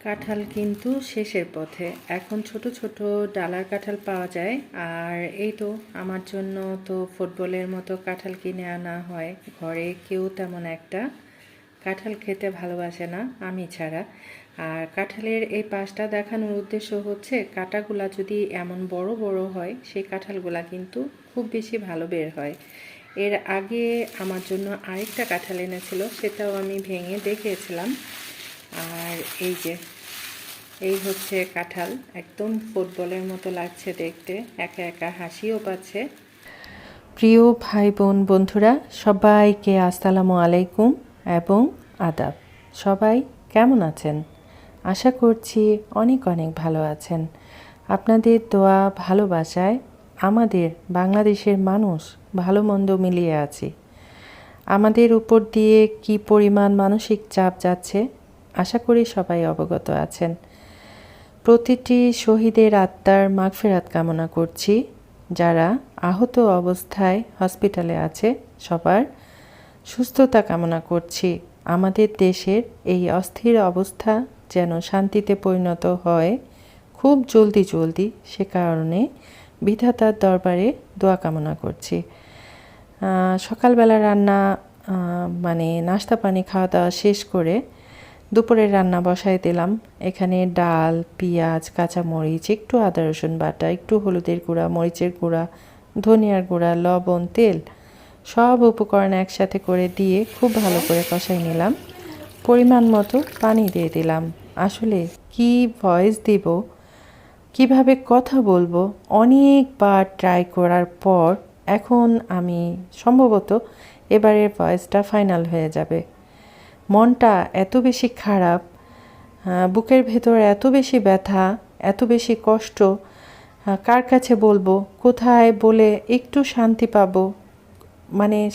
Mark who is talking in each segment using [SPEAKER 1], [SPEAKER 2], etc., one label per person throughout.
[SPEAKER 1] কাঁঠাল কিন্তু শেষের পথে। এখন ছোট ছোট ডালার কাঁঠাল পাওয়া যায়। আর এই তো আমার জন্য তো ফুটবলের মতো কাঁঠাল কিনে আনা হয়। ঘরে কেউ তেমন একটা কাঁঠাল খেতে ভালোবাসে না, আমি ছাড়া। আর কাঁঠালের এই পাশটা দেখানোর উদ্দেশ্য হচ্ছে কাঁটাগুলা যদি এমন বড় বড় হয়, সেই কাঁঠালগুলা কিন্তু খুব বেশি ভালো বের হয়। এর আগে আমার জন্য আরেকটা কাঁঠাল এনেছিল, সেটাও আমি ভেঙে দেখিয়েছিলাম। আর এই হচ্ছে কাঁঠাল, একদম ফুটবলের মতো লাগছে দেখতে, একা একা হাসিও পাচ্ছে। প্রিয় ভাই বোন বন্ধুরা সবাইকে আসসালামু আলাইকুম এবং আদাব। সবাই কেমন আছেন? আশা করছি অনেক অনেক ভালো আছেন। আপনাদের দোয়া ভালোবাসায় আমাদের বাংলাদেশের মানুষ ভালো মন্দ মিলিয়ে আছি। আমাদের উপর দিয়ে কি পরিমাণ মানসিক চাপ যাচ্ছে আশা করি সবাই অবগত আছেন। প্রতিটি শহীদের আত্মার মাগফিরাত কামনা করছি। যারা আহত অবস্থায় হসপিটালে আছে সবার সুস্থতা কামনা করছি। আমাদের দেশের এই অস্থির অবস্থা যেন শান্তিতে পরিণত হয় খুব জলদি, সে কারণে বিধাতার দরবারে দোয়া কামনা করছি। সকালবেলা রান্না নাস্তা পানি খাওয়া দাওয়া শেষ করে দুপুরের রান্না বসাই দিলাম। এখানে ডাল, পেঁয়াজ, কাঁচামরিচ, একটু আদা রসুন বাটা, একটু হলুদের গুঁড়া, মরিচের গুঁড়া, ধনিয়ার গুঁড়া, লবণ, তেল সব উপকরণ একসাথে করে দিয়ে খুব ভালো করে কষাই নিলাম। পরিমাণ মতো পানি দিয়ে দিলাম। আসলে কি ভয়েস দিব, কিভাবে কথা বলবো, অনেকবার ট্রাই করার পর এখন আমি সম্ভবত এবারের ভয়েসটা ফাইনাল হয়ে যাবে। মনটা এত বেশি খারাপ, বুকের ভেতর এত বেশি ব্যথা, এত বেশি কষ্ট, কার কাছে বলবো, কোথায় বলে একটু শান্তি পাবো,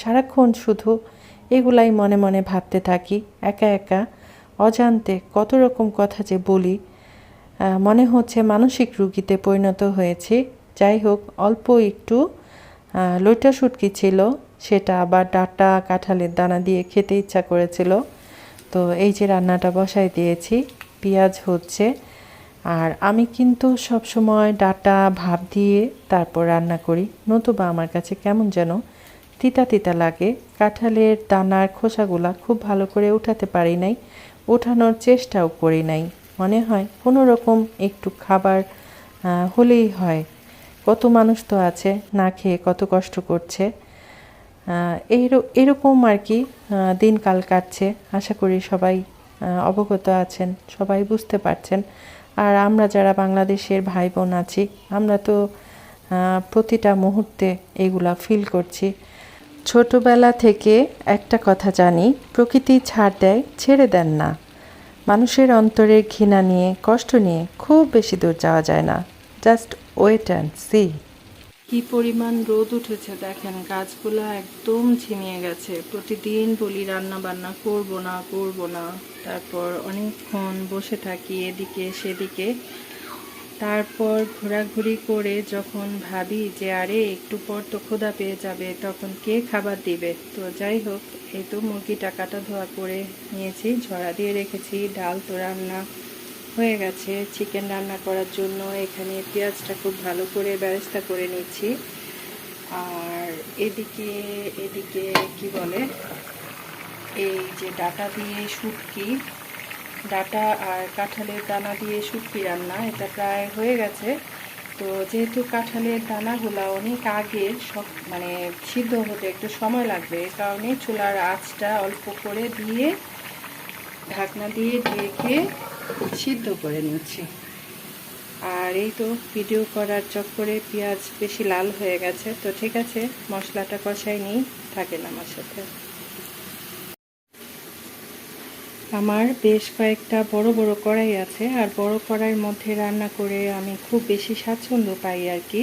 [SPEAKER 1] সারাক্ষণ শুধু এগুলাই মনে মনে ভাবতে থাকি। একা একা অজান্তে কত রকম কথা যে বলি, মনে হচ্ছে মানসিক রোগীতে পরিণত হয়েছে। যাই হোক, অল্প একটু লইটা শুটকি ছিল, সেটা আবার ডাঁটা কাঁঠালের দানা দিয়ে খেতে ইচ্ছা করেছিল। তো এই যে রান্নাটা বসাই দিয়েছি, পেঁয়াজ হচ্ছে। আর আমি কিন্তু সব সময় ডাঁটা ভাপ দিয়ে তারপর রান্না করি, নতুবা আমার কাছে কেমন যেন তিতা তিতা লাগে। কাঁঠালের দানার খোসাগুলা খুব ভালো করে উঠাতে পারি নাই, ওঠানোর চেষ্টাও করি নাই। মনে হয় কোনো রকম একটু খাবার হলেই হয়। কত মানুষ তো আছে না খেয়ে কত কষ্ট করছে। এরকম আর কি দিনকাল কাটছে। আশা করি সবাই অবগত আছেন, সবাই বুঝতে পারছেন। আর আমরা যারা বাংলাদেশের ভাই বোন আছি, আমরা তো প্রতিটা মুহূর্তে এগুলা ফিল করছি। ছোটবেলা থেকে একটা কথা জানি, প্রকৃতি ছাড় দেয়, ছেড়ে দেন না। মানুষের অন্তরের ঘৃণা নিয়ে, কষ্ট নিয়ে খুব বেশি দূর যাওয়া যায় না। Just wait and see. কি পরিমাণ রোদ উঠেছে দেখেন, গাছগুলো একদম ঝিমিয়ে গেছে। প্রতিদিন বলি রান্না বান্না করব না, তারপর অনেকক্ষণ বসে থাকি এদিকে সেদিকে। তারপর ঘোরাঘুরি করে যখন ভাবি যে আরে একটু পর তো ক্ষুধা পেয়ে যাবে, তখন কে খাবার দিবে। তো যাই হোক, এই তো মুরগিটা কাটা ধোয়া করে নিয়েছি, ঝরা দিয়ে রেখেছি। ডাল তো রান্না হয়ে গেছে। চিকেন রান্না করার জন্য এখানে পেঁয়াজটা খুব ভালো করে বেরেস্তা করে নিচ্ছি। আর এদিকে এদিকে কি বলে, এই যে ডাঁটা দিয়ে শুটকি, ডাঁটা আর কাঁঠালের দানা দিয়ে শুটকি রান্না, এটা প্রায় হয়ে গেছে। তো যেহেতু কাঁঠালের দানাগুলো অনেক আগে সব সিদ্ধ হতে একটু সময় লাগবে, এই কারণে চুলার আঁচটা অল্প করে দিয়ে ঢাকনা দিয়ে ঢেকে সিদ্ধ করে নিচ্ছি। আর এই তো ভিডিও করার চক্করে পেঁয়াজ বেশি লাল হয়ে গেছে। তো ঠিক আছে, মশলাটা কষাই নিই, থাকেন আমার সাথে। আমার বেশ কয়েকটা বড় বড় কড়াই আছে, আর বড় কড়াইয়ের মধ্যে রান্না করে আমি খুব বেশি স্বাচ্ছন্দ্য পাই আর কি।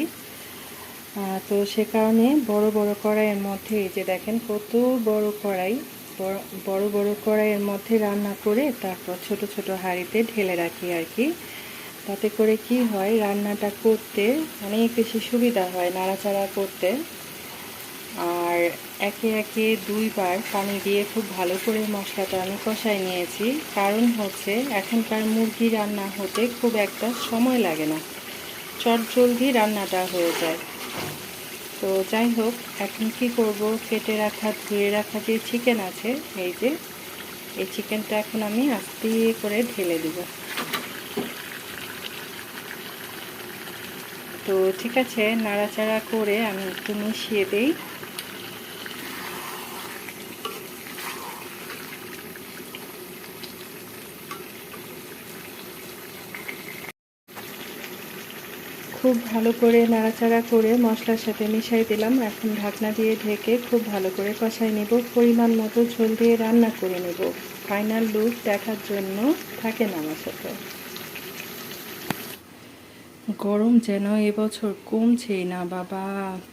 [SPEAKER 1] তো সে কারণে বড় বড় কড়াইয়ের মধ্যে, এই যে দেখেন কত বড় কড়াই, বড় বড় কড়াইয়ের মধ্যে রান্না করে তারপর ছোট ছোট হাঁড়িতে ঢেলে রাখি আর কি। তাতে করে কি হয়, রান্নাটা করতে অনেক বেশি সুবিধা হয়, নাড়াচাড়া করতে। আর একে একে দুইবার পানি দিয়ে খুব ভালো করে মশলাটা আমি কষাই নিয়েছি। কারণ হচ্ছে এখনকার মুরগি রান্না হতে খুব একটা সময় লাগে না, চটজলদি রান্নাটা হয়ে যায়। তো যাই হোক, এখন কি করব, কেটে রাখা ধুয়ে রাখা যে চিকেন আছে, এই চিকেনটা এখন আমি আস্তে করে ঢেলে দিব। তো ঠিক আছে, নাড়াচাড়া করে আমি একটু মিশিয়ে দিই। খুব ভালো করে নাড়াচাড়া করে মশলার সাথে মিশাই দিলাম। এখন ঢাকনা দিয়ে ঢেকে খুব ভালো করে কষাই নেব। পরিমাণ মতো ঝোল দিয়ে রান্না করে নেব। ফাইনাল লুক দেখার জন্য থাকেন আমার সাথে। গরম যেন এবছর কমছেই না বাবা,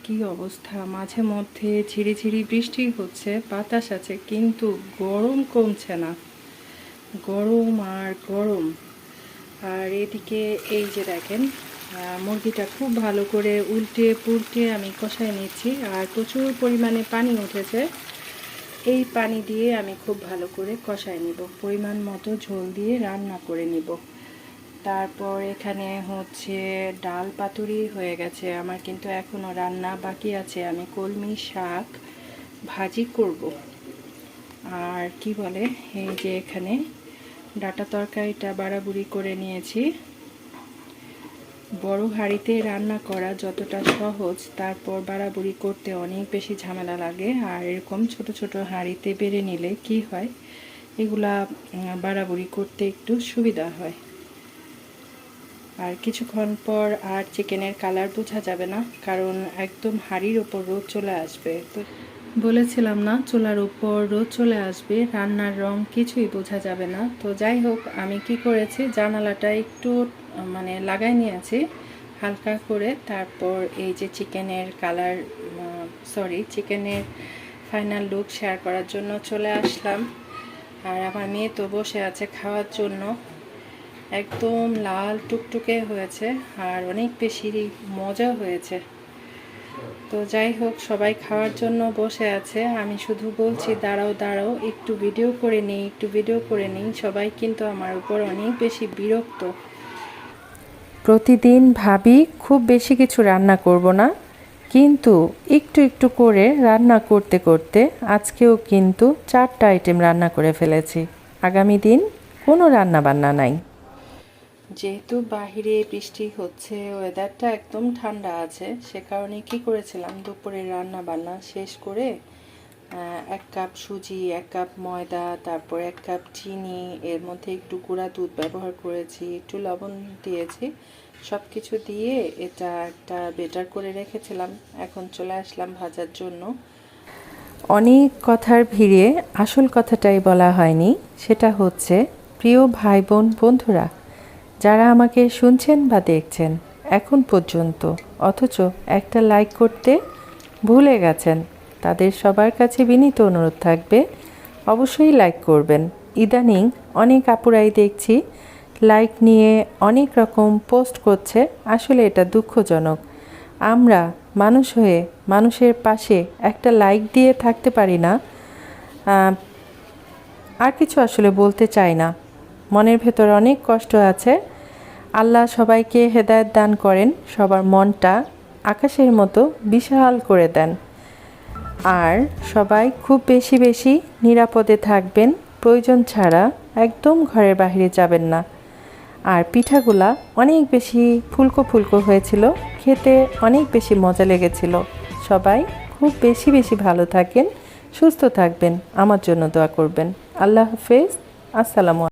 [SPEAKER 1] কি অবস্থা! মাঝে মধ্যে ঝিরিঝিরি বৃষ্টি হচ্ছে, বাতাস আছে, কিন্তু গরম কমছে না। গরম আর গরম। আর এদিকে এই যে দেখেন, মুরগিটা খুব ভালো করে উল্টে পুল্টে আমি কষাই নিচ্ছি। আর প্রচুর পরিমাণে পানি উঠেছে, এই পানি দিয়ে আমি খুব ভালো করে কষাই নিব। পরিমাণ মতো ঝোল দিয়ে রান্না করে নিব। তারপর এখানে হচ্ছে ডাল পাতুরি হয়ে গেছে আমার, কিন্তু এখনও রান্না বাকি আছে। আমি কলমি শাক ভাজি করব। আর কি বলে, এই যে এখানে ডাটা তরকারিটা বাড়াবুড়ি করে নিয়েছি। বড় হাঁড়িতে রান্না করা যতটা সহজ, তারপর বাড়াবুড়ি করতে অনেক বেশি ঝামেলা লাগে। আর এরকম ছোট ছোট হাঁড়িতে বেড়ে নিলে কি হয়, এগুলা বাড়াবুড়ি করতে একটু সুবিধা হয়। আর কিছুক্ষণ পর আর চিকেনের কালার বোঝা যাবে না, কারণ একদম হাঁড়ির ওপর রোদ চলে আসবে। তো বলেছিলাম না, চুলার উপর রোদ চলে আসবে, রান্নার রং কিছুই বোঝা যাবে না। তো যাই হোক, আমি কি করেছি, জানালাটা একটু লাগাই নিয়েছি হালকা করে। তারপর এই যে চিকেনের চিকেনের ফাইনাল লুক শেয়ার করার জন্য চলে আসলাম। আর আমার মেয়ে তো বসে আছে খাওয়ার জন্য। একদম লাল টুকটুকে হয়েছে আর অনেক বেশি মজা হয়েছে। তো যাই হোক, সবাই খাওয়ার জন্য বসে আছে, আমি শুধু বলছি দাঁড়াও দাঁড়াও, একটু ভিডিও করে নিই। সবাই কিন্তু আমার উপর অনেক বেশি বিরক্ত। প্রতিদিন ভাবি খুব বেশি কিছু রান্না করব না, কিন্তু একটু একটু করে রান্না করতে করতে আজকেও কিন্তু 4টা আইটেম রান্না করে ফেলেছি। আগামী দিন কোনো রান্না বান্না নাই। যেহেতু বাহিরে বৃষ্টি হচ্ছে, ওয়েদারটা একদম ঠান্ডা আছে, সে কারণে কি করেছিলাম, দুপুরে রান্না বান্না শেষ করে 1 কাপ সুজি, 1 কাপ ময়দা, তারপর 1 কাপ চিনি, এর মধ্যে একটু গুঁড়া দুধ ব্যবহার করেছি, একটু লবণ দিয়েছি, সব কিছু দিয়ে এটা একটা বেটার করে রেখেছিলাম। এখন চলে আসলাম ভাজার জন্য। অনেক কথার ভিড়ে আসল কথাটাই বলা হয়নি, সেটা হচ্ছে প্রিয় ভাই বোন বন্ধুরা, যারা আমাকে শুনছেন বা দেখছেন এখন পর্যন্ত, অথচ একটা লাইক করতে ভুলে গেছেন, তাদের সবার কাছে বিনীত অনুরোধ থাকবে, অবশ্যই লাইক করবেন। ইদানিং অনেক আপুরাই দেখছি লাইক নিয়ে অনেক রকম পোস্ট করছে, আসলে এটা দুঃখজনক। আমরা মানুষ হয়ে মানুষের পাশে একটা লাইক দিয়ে থাকতে পারি না। আর কিছু আসলে বলতে চাই না, মনের ভেতর অনেক কষ্ট আছে। আল্লাহ সবাইকে হেদায়েত দান করেন, সবার মনটা আকাশের মতো বিশাল করে দেন। আর সবাই খুব বেশি বেশি নিরাপদে থাকবেন, প্রয়োজন ছাড়া একদম ঘরের বাইরে যাবেন না। আর পিঠাগুলা অনেক বেশি ফুলকো ফুলকো হয়েছিল, খেতে অনেক বেশি মজা লেগেছিল। সবাই খুব বেশি বেশি ভালো থাকেন, সুস্থ থাকবেন, আমার জন্য দোয়া করবেন। আল্লাহ হাফেজ, আসসালামু আলাইকুম।